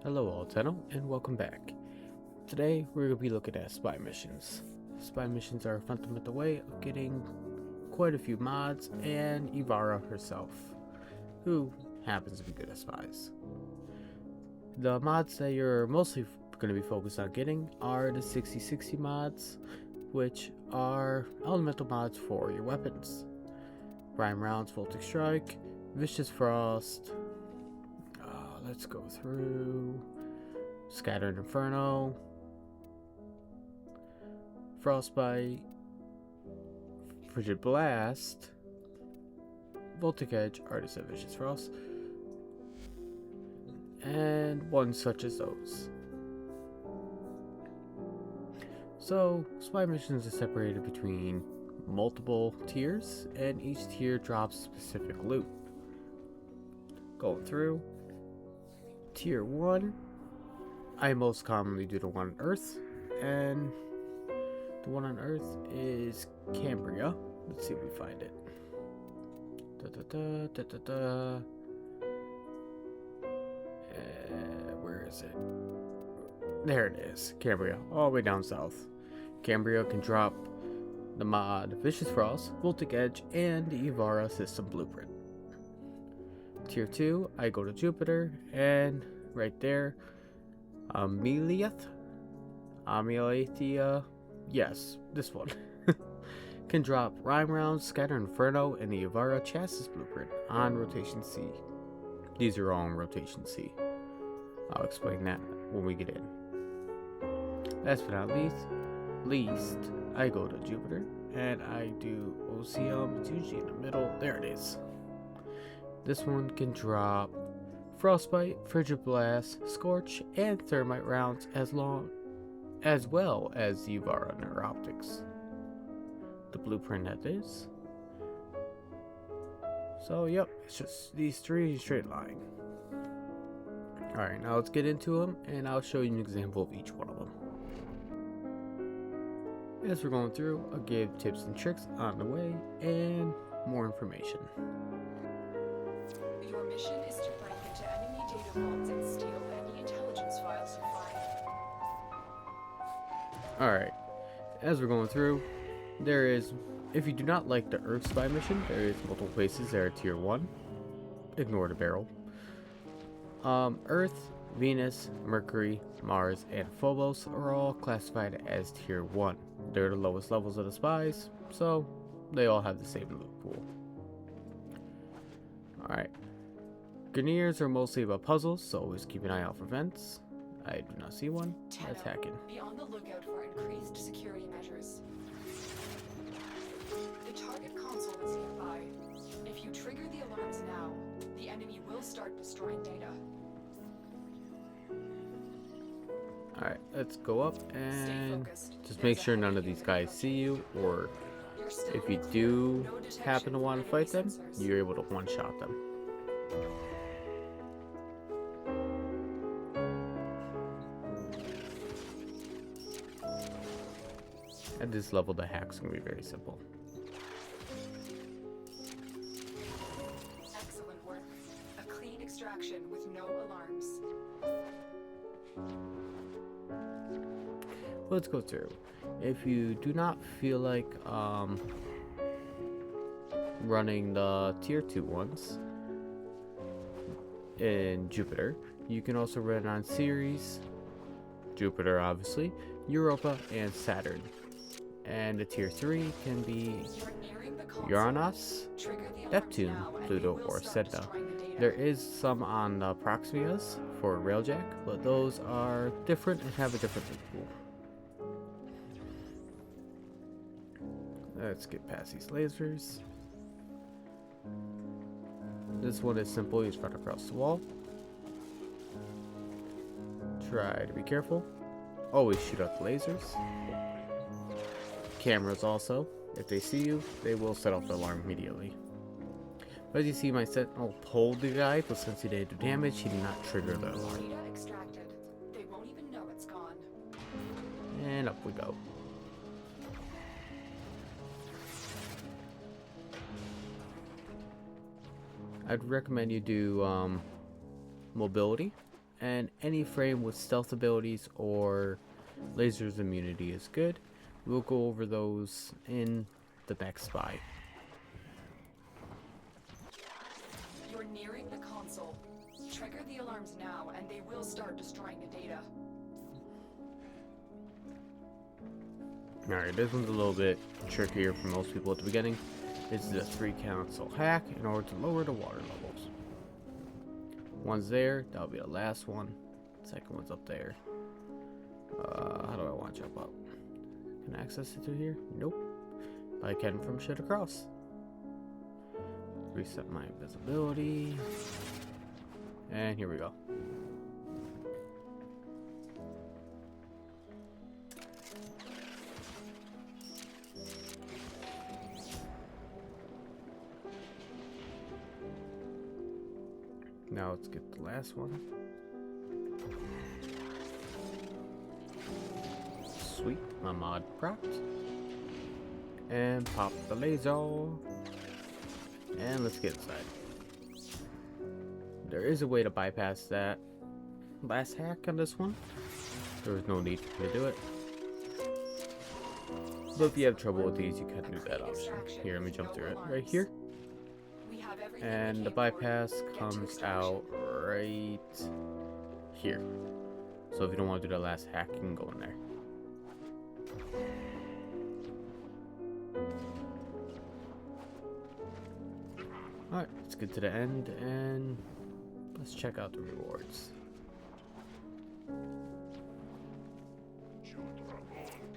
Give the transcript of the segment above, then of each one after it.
Hello all, Tenno, and welcome back. Today we're going to be looking at spy missions. Spy missions are a fundamental way of getting quite a few mods and Ivara herself, who happens to be good at spies. The mods that you're mostly going to be focused on getting are the 60/60 mods, which are elemental mods for your weapons. Rhyme Rounds, Voltic Strike, Vicious Frost. Let's go through Scattered Inferno, Frostbite, Frigid Blast, Voltic Edge, Artist of Vicious Frost, and ones such as those. So, spy missions are separated between multiple tiers, and each tier drops specific loot. Going through Tier 1, I most commonly do the one on Earth, and the one on Earth is Cambria. Let's see if we find it. Where is it? There it is, Cambria, all the way down south. Cambria can drop the mod Vicious Frost, Voltic Edge, and the Ivara System Blueprint. Tier 2, I go to Jupiter, and right there, Ameliathia, yes, this one, can drop Rhyme Rounds, Scatter Inferno, and the Ivara Chassis Blueprint on Rotation C. These are all on Rotation C. I'll explain that when we get in. Last but not least, I go to Jupiter, and I do OCM. It's usually in the middle. There it is. This one can drop Frostbite, Frigid Blast, Scorch, and Thermite rounds as well as Ivara Neuroptics. The blueprint that is. So yep, it's just these three in a straight line. Alright, now let's get into them, and I'll show you an example of each one of them. As we're going through, I'll give tips and tricks on the way, and more information. Your mission is to break into enemy data vaults and steal any intelligence files you find. Alright, as we're going through, if you do not like the Earth Spy mission, there is multiple places that are Tier 1. Ignore the barrel. Earth, Venus, Mercury, Mars, and Phobos are all classified as Tier 1. They're the lowest levels of the spies, so they all have the same loot pool. Alright. Grineers are mostly about puzzles, so always keep an eye out for vents. I do not see one. Let's hack in. Be on the lookout for increased security measures. The target console is nearby. If you trigger the alarms now, the enemy will start destroying data. Alright, let's go up and just make sure none of these guys see you, or if you do happen to want to fight them, you're able to one-shot them. At this level, the hack's going to be very simple. Excellent work. A clean extraction with no alarms. Let's go through. If you do not feel like running the Tier 2 ones in Jupiter, you can also run it on Ceres, Jupiter obviously, Europa, and Saturn. And the Tier 3 can be Uranus, Neptune, Pluto, or Sedna. There is some on the Proximias for Railjack, but those are different and have a different loot pool. Let's get past these lasers. This one is simple, you just run across the wall. Try to be careful. Always shoot out the lasers. Cameras also, if they see you, they will set off the alarm immediately. But as you see, my sentinel pulled the guy, but since he didn't do damage, he did not trigger the alarm. Data extracted. They won't even know it's gone. And up we go. I'd recommend you do mobility and any frame with stealth abilities or lasers immunity is good. We'll go over those in the next spy. You're nearing the console. Trigger the alarms now, and they will start destroying the data. Alright, this one's a little bit trickier for most people at the beginning. This is a 3 console hack in order to lower the water levels. One's there, that'll be the last one. Second one's up there. How do I want to jump up? Can I access it through here? Nope. I can from shit across. Reset my invisibility. And here we go. Now let's get the last one. Sweet, my mod propped. And pop the laser. And let's get inside. There is a way to bypass that last hack on this one. There was no need for me to do it. But if you have trouble with these, you can do that option. Here, let me jump through it right here. And the bypass comes out right here. So if you don't want to do the last hack, you can go in there. Alright, let's get to the end and let's check out the rewards.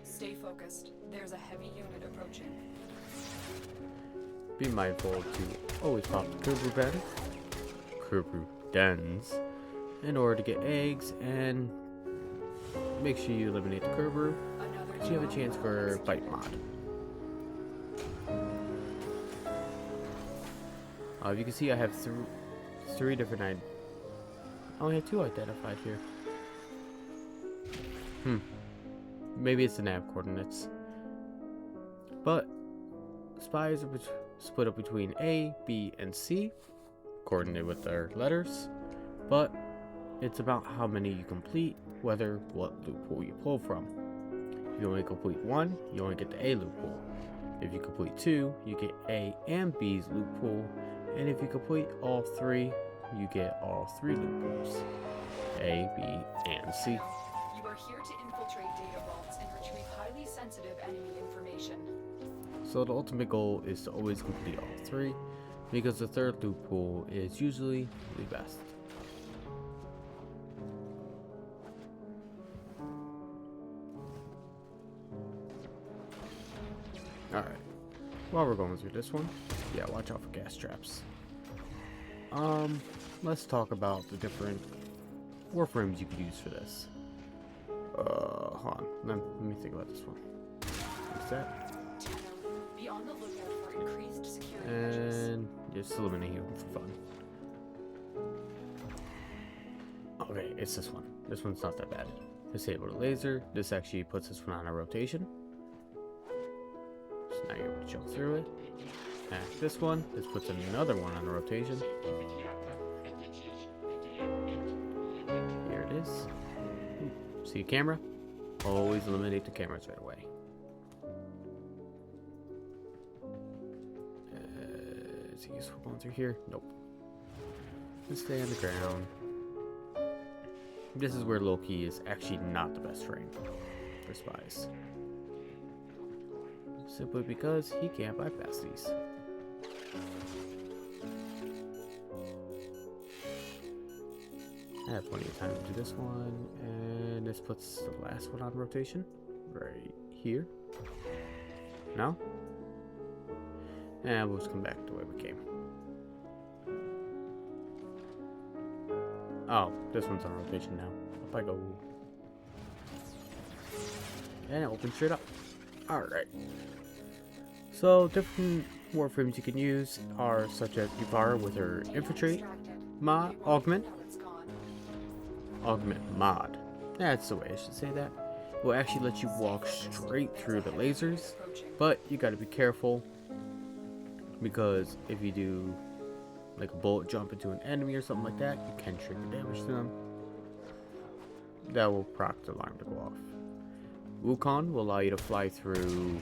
Stay focused. There's a heavy unit approaching. Be mindful to always pop the Kerberu dens in order to get eggs, and make sure you eliminate the Kerberu so you have a chance for bite mod. You can see I have three different I only have 2 identified here. Maybe it's the nav coordinates. But spies are split up between A, B, and C, coordinated with their letters. But it's about how many you complete, what loophole you pull from. If you only complete 1, you only get the A loophole. If you complete 2, you get A and B's loophole. And if you complete all 3, you get all 3 loopholes. A, B, and C. You are here to infiltrate data vaults and retrieve highly sensitive enemy information. So the ultimate goal is to always complete all 3, because the 3rd loophole is usually the best. Alright, while we're going through this one, yeah, watch out for gas traps. Let's talk about the different Warframes you could use for this. Hold on, let me think about this one. What's that? Tenno, be on the lookout for increased security measures. And just eliminate him for fun. Okay, it's this one. This one's not that bad. Disable the laser. This actually puts this one on a rotation. So now you're able to jump through it. And this one, this puts another one on a rotation. Here it is. See a camera? Always eliminate the cameras right away. Is it useful going through here? Nope. Let's stay on the ground. This is where Loki is actually not the best frame for spies. Simply because he can't bypass these. I have plenty of time to do this one, and this puts the last one on rotation right here. No? And we'll just come back the way we came. Oh, this one's on rotation now. Up I go. And it opens straight up. Alright. So, different Warframes you can use are such as Ivara with her Infiltrate mod, Augment mod. That's the way I should say that. It will actually let you walk straight through the lasers, but you gotta be careful, because if you do like a bullet jump into an enemy or something like that, you can trigger damage to them. that will proc the alarm to go off. Wukong will allow you to fly through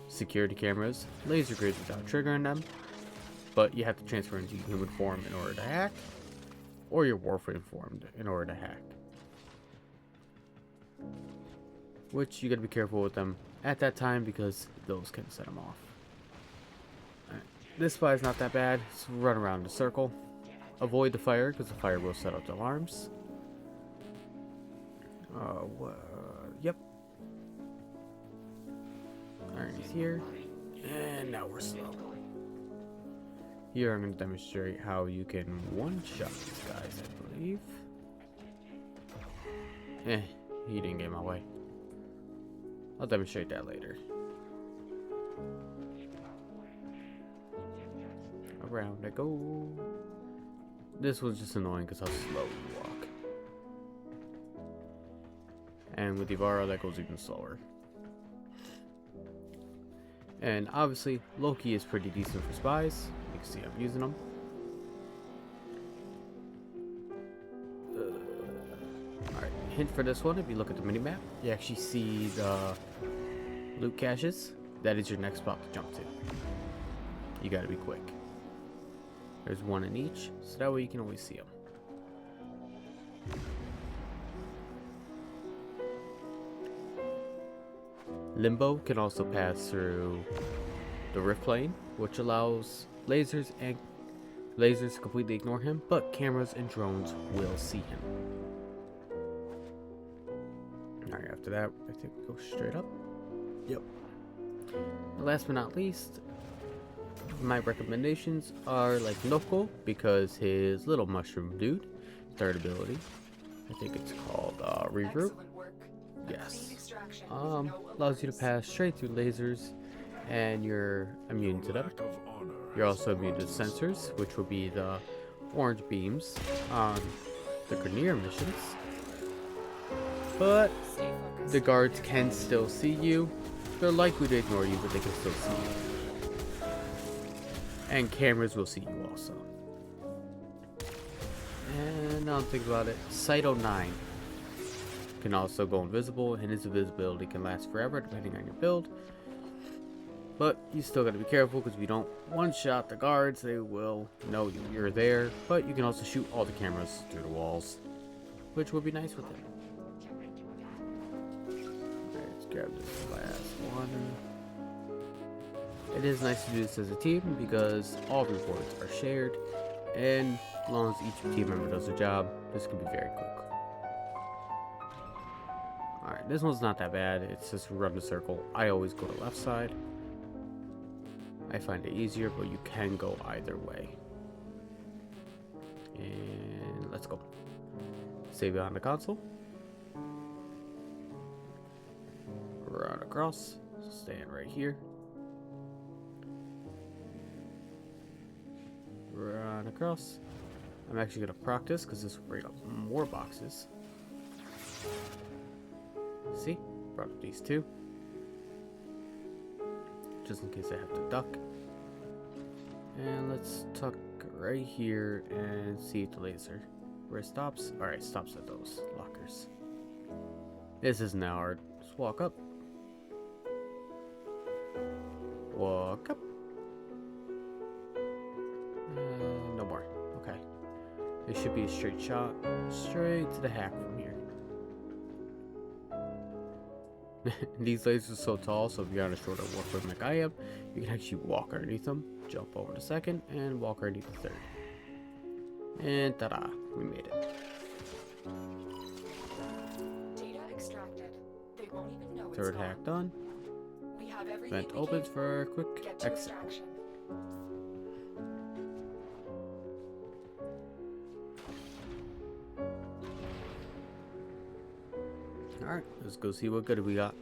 security cameras, laser grids without triggering them, but you have to transfer into human form in order to hack, or your Warframe form in order to hack. Which you gotta be careful with them at that time because those can set them off. Right. This spy is not that bad. Just run around the circle. Avoid the fire because the fire will set off the alarms. Yep. Underneath here. And now we're slow. Here I'm going to demonstrate how you can one-shot these guys, I believe. He didn't get in my way. I'll demonstrate that later. Around I go. This was just annoying because how slow you walk. And with Ivara, that goes even slower. And obviously, Loki is pretty decent for spies. You can see I'm using them. Alright, hint for this one, if you look at the minimap, you actually see the loot caches. That is your next spot to jump to. You gotta be quick. There's one in each, so that way you can always see them. Limbo can also pass through the rift plane, which allows lasers to completely ignore him, but cameras and drones will see him. Alright, after that, I think we go straight up. Yep. Last but not least, my recommendations are like Noko, because his little mushroom dude, third ability, I think it's called Regroup. Yes. Allows you to pass straight through lasers, and you're immune to them. You're also immune to sensors, which will be the orange beams on the Grenier missions. But the guards can still see you. They're likely to ignore you, but they can still see you. And cameras will see you also. And now I'm thinking about it. Cyto 9 can also go invisible, and his invisibility can last forever depending on your build. But you still gotta be careful because if you don't one-shot the guards, they will know you're there. But you can also shoot all the cameras through the walls, which would be nice with him. Alright, let's grab this last one. It is nice to do this as a team because all rewards are shared, and as long as each team member does their job, this can be very quick. Alright, this one's not that bad. It's just run the circle. I always go to left side. I find it easier, but you can go either way. And let's go. Save it on the console. Run across. Stand right here. Run across. I'm actually going to practice because this will bring up more boxes. See? Brought up these two. Just in case I have to duck. And let's tuck right here and see the laser. Where it stops? Alright, stops at those lockers. This isn't that hard. Just walk up. Walk up. And no more. Okay. It should be a straight shot. Straight to the hack from here. These lasers are so tall, so if you're on a shorter Warframe like I am, you can actually walk underneath them, jump over the second, and walk underneath the third. And ta-da, we made it. Data extracted. They won't even know Third it's hack done. We have everything Vent we opens need. for a quick Get to exit. extraction. Alright, let's go see what good we got.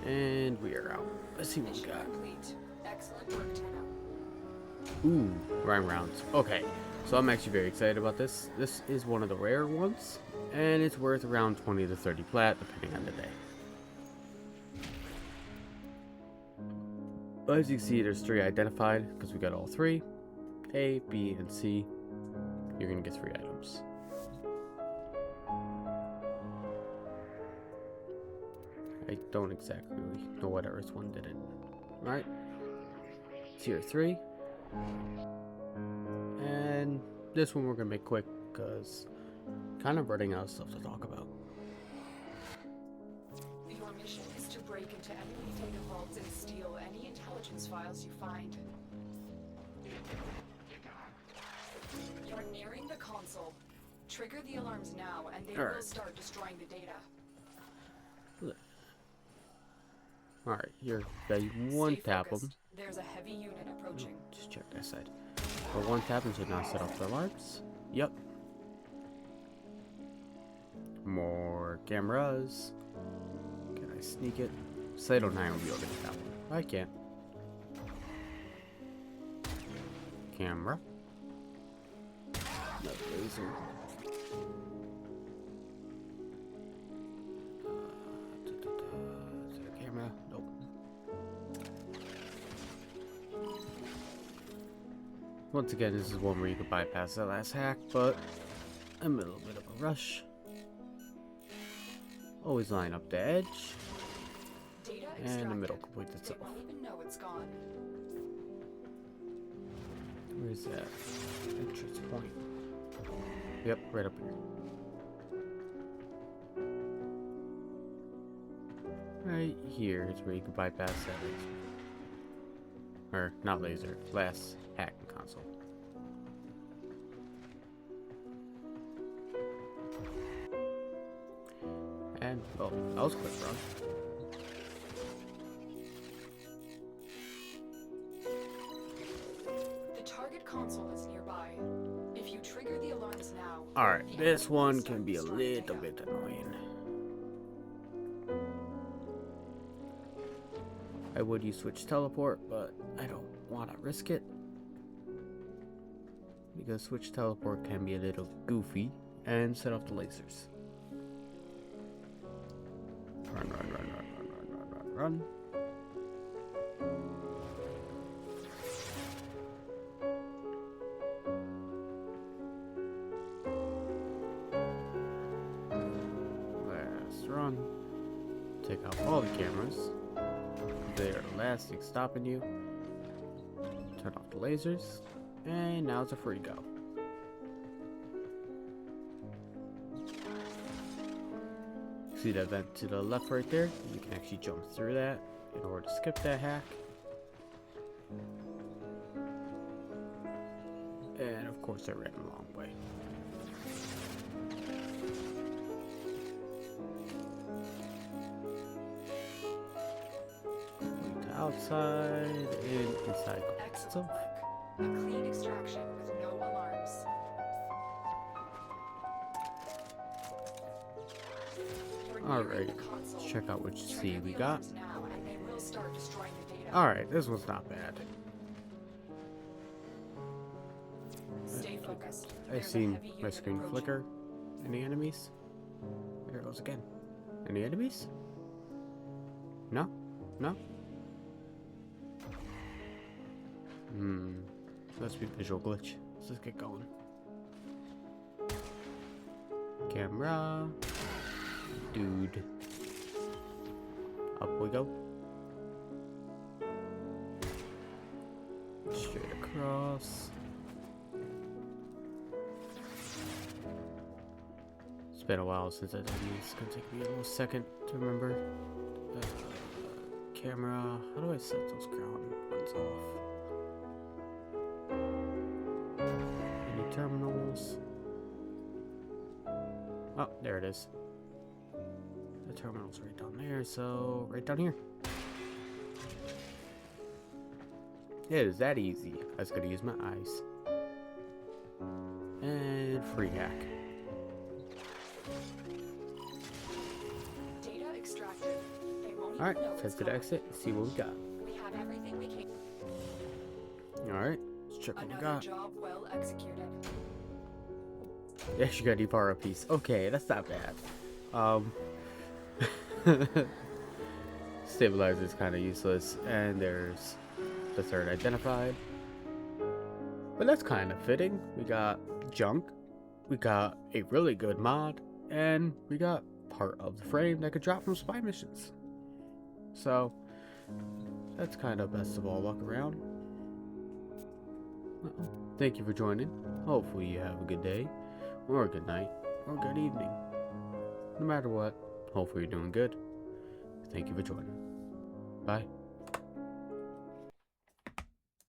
And we are out. Let's see what we Mission got. complete. Excellent work, Tenno. Ooh, rhyme rounds. Okay, so I'm actually very excited about this. This is one of the rare ones, and it's worth around 20 to 30 plat, depending on the day. But as you can see, there's 3 identified, because we got all 3. A, B, and C. You're going to get 3 items. I don't exactly know what this one didn't. Alright. Tier 3. And this one we're gonna make quick because kind of running out of stuff to talk about. Your mission is to break into enemy data vaults and steal any intelligence files you find. You're nearing the console. Trigger the alarms now, and they will start destroying the data. Alright, here, you one tap them. There's a heavy unit approaching. Just check that side. For one tap and should not set off the alarms. Yep. More cameras. Can I sneak it? Saito 9 will be able to get that one. I can't. Camera. No laser. Is there a camera? Nope. Once again, this is one where you can bypass that last hack, but I'm in a little bit of a rush. Always line up the edge, and the middle completes itself. They won't even know it's gone. Where's that entrance point? Yep, right up here. Right here is where you can bypass that laser. Or, not laser, last hack in console. And, well, that was a quick run. The target console is nearby. If you trigger the alarms now... Alright, this one can be a little bit annoying. I would use switch teleport, but I don't want to risk it. Because switch teleport can be a little goofy and set off the lasers. Run, run, run, run, run, run, run, run, run. Last run. Take out all the cameras. They're the last thing stopping you. Turn off the lasers. And now it's a free go. See that vent to the left right there? You can actually jump through that in order to skip that hack. And of course I ran a long way. Complete outside and inside. Excellent work. A clean extraction with no alarms. Alright, let's check out which C we got. Alright, this one's not bad. Stay focused. I've seen my screen flicker. Any enemies? There it goes again. Any enemies? No? No? Must be visual glitch. Let's just get going. Camera. Dude. Up we go. Straight across. It's been a while since I've done these. It's gonna take me a little second to remember. Camera. How do I set those ground ones off? Any terminals? Oh, there it is. The terminal's right down there, so right down here. It is that easy. I was gonna use my eyes. And free hack. Data extracted. Alright, time to exit and see what we got. We have everything we can. Alright, let's check what we got. Job well executed. Yeah, she got ivara piece. Okay, that's not bad. Stabilizer is kind of useless, and there's the third identified. But that's kind of fitting. We got junk, we got a really good mod, and we got part of the frame that could drop from spy missions. So, that's kind of best of all luck around. Well, thank you for joining. Hopefully you have a good day, or a good night, or a good evening. No matter what, hopefully you're doing good. Thank you for joining. Bye.